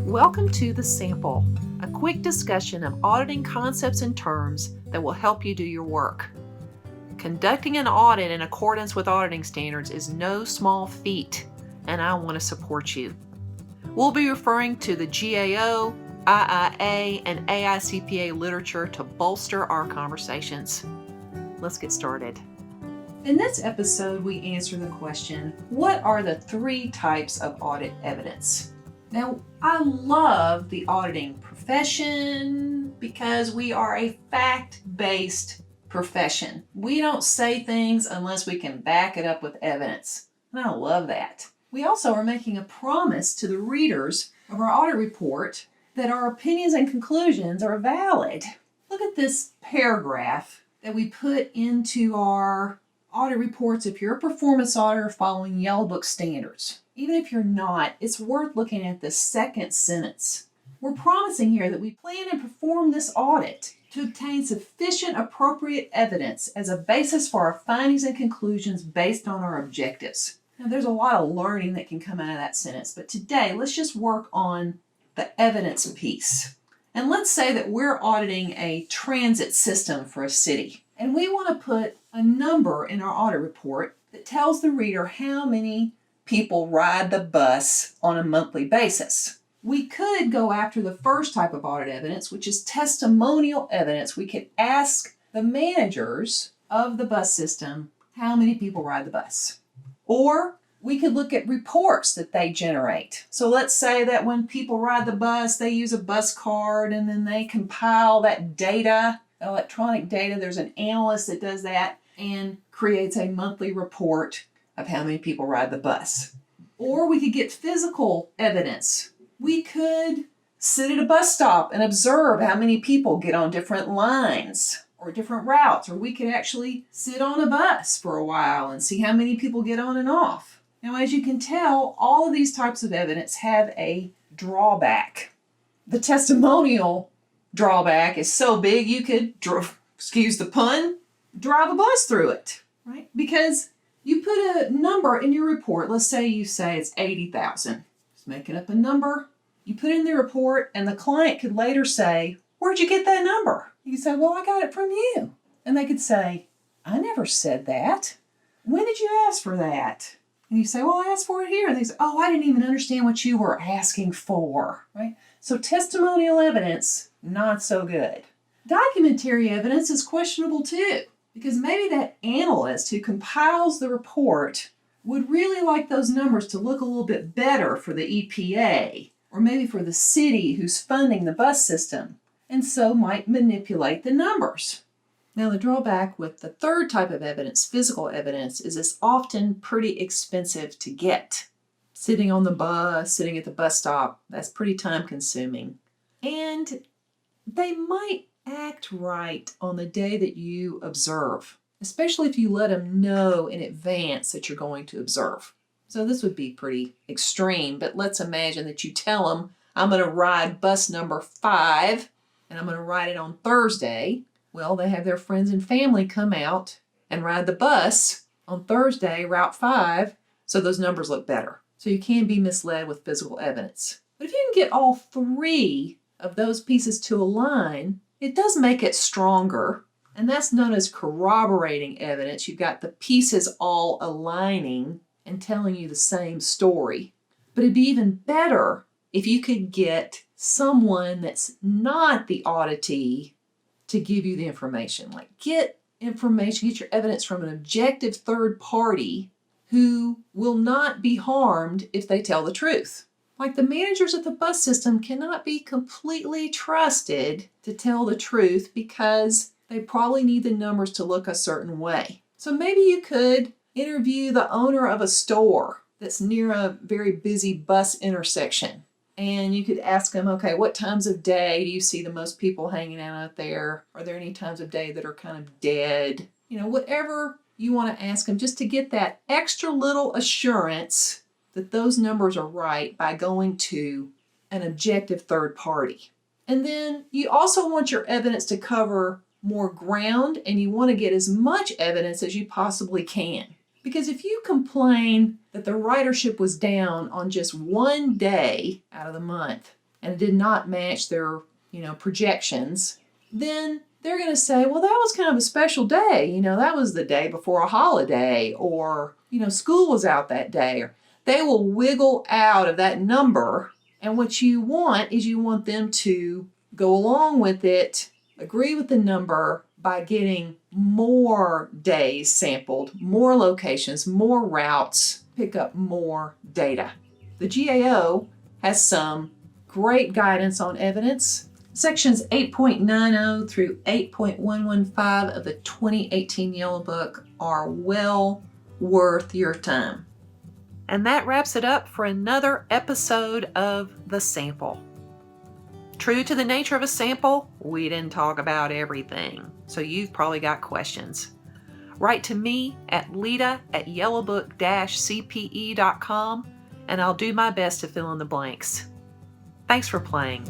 Welcome to The Sample, a quick discussion of auditing concepts and terms that will help you do your work. Conducting an audit in accordance with auditing standards is no small feat, and I want to support you. We'll be referring to the GAO, IIA, and AICPA literature to bolster our conversations. Let's get started. In this episode, we answer the question, what are the 3 types of audit evidence? Now, I love the auditing profession because we are a fact-based profession. We don't say things unless we can back it up with evidence. And I love that. We also are making a promise to the readers of our audit report that our opinions and conclusions are valid. Look at this paragraph that we put into our audit reports if you're a performance auditor following Yellowbook standards. Even if you're not, it's worth looking at the second sentence. We're promising here that we plan and perform this audit to obtain sufficient appropriate evidence as a basis for our findings and conclusions based on our objectives. Now, there's a lot of learning that can come out of that sentence, but today let's just work on the evidence piece. And let's say that we're auditing a transit system for a city, and we want to put a number in our audit report that tells the reader how many people ride the bus on a monthly basis. We could go after the first type of audit evidence, which is testimonial evidence. We could ask the managers of the bus system how many people ride the bus. Or we could look at reports that they generate. So let's say that when people ride the bus, they use a bus card and then they compile that data, electronic data. There's an analyst that does that and creates a monthly report of how many people ride the bus. Or we could get physical evidence. We could sit at a bus stop and observe how many people get on different lines or different routes. Or we could actually sit on a bus for a while and see how many people get on and off. Now, as you can tell, all of these types of evidence have a drawback. The testimonial drawback is so big you could, excuse the pun, drive a bus through it, right? Because you put a number in your report. Let's say you say it's 80,000. Just making up a number. You put it in the report and the client could later say, where'd you get that number? You could say, well, I got it from you. And they could say, I never said that. When did you ask for that? And you say, well, I asked for it here. And they say, oh, I didn't even understand what you were asking for, right? So testimonial evidence, not so good. Documentary evidence is questionable too, because maybe that analyst who compiles the report would really like those numbers to look a little bit better for the EPA, or maybe for the city who's funding the bus system, and so might manipulate the numbers. Now, the drawback with the third type of evidence, physical evidence, is it's often pretty expensive to get. Sitting on the bus, sitting at the bus stop, that's pretty time-consuming. And they might act right on the day that you observe, especially if you let them know in advance that you're going to observe. So this would be pretty extreme, but let's imagine that you tell them, I'm going to ride bus number 5, and I'm going to ride it on Thursday. Well, they have their friends and family come out and ride the bus on Thursday, Route 5, so those numbers look better. So you can be misled with physical evidence. But if you can get all 3 of those pieces to align, it does make it stronger, and that's known as corroborating evidence. You've got the pieces all aligning and telling you the same story. But it'd be even better if you could get someone that's not the auditee to give you the information. Like get information, get your evidence from an objective third party who will not be harmed if they tell the truth. Like the managers at the bus system cannot be completely trusted to tell the truth because they probably need the numbers to look a certain way. So maybe you could interview the owner of a store that's near a very busy bus intersection. And you could ask them, okay, what times of day do you see the most people hanging out there? Are there any times of day that are kind of dead? You know, whatever you want to ask them, just to get that extra little assurance that those numbers are right by going to an objective third party. And then you also want your evidence to cover more ground, and you want to get as much evidence as you possibly can. Because if you complain that the ridership was down on just one day out of the month, and it did not match their, projections, then they're going to say, well, that was kind of a special day. That was the day before a holiday, or, school was out that day. Or they will wiggle out of that number. And what you want is you want them to go along with it, agree with the number by getting more days sampled, more locations, more routes, pick up more data. The GAO has some great guidance on evidence. Sections 8.90 through 8.115 of the 2018 Yellow Book are well worth your time. And that wraps it up for another episode of The Sample. True to the nature of a sample, we didn't talk about everything, so you've probably got questions. Write to me at Leita@Yellowbook-CPE.com, and I'll do my best to fill in the blanks. Thanks for playing.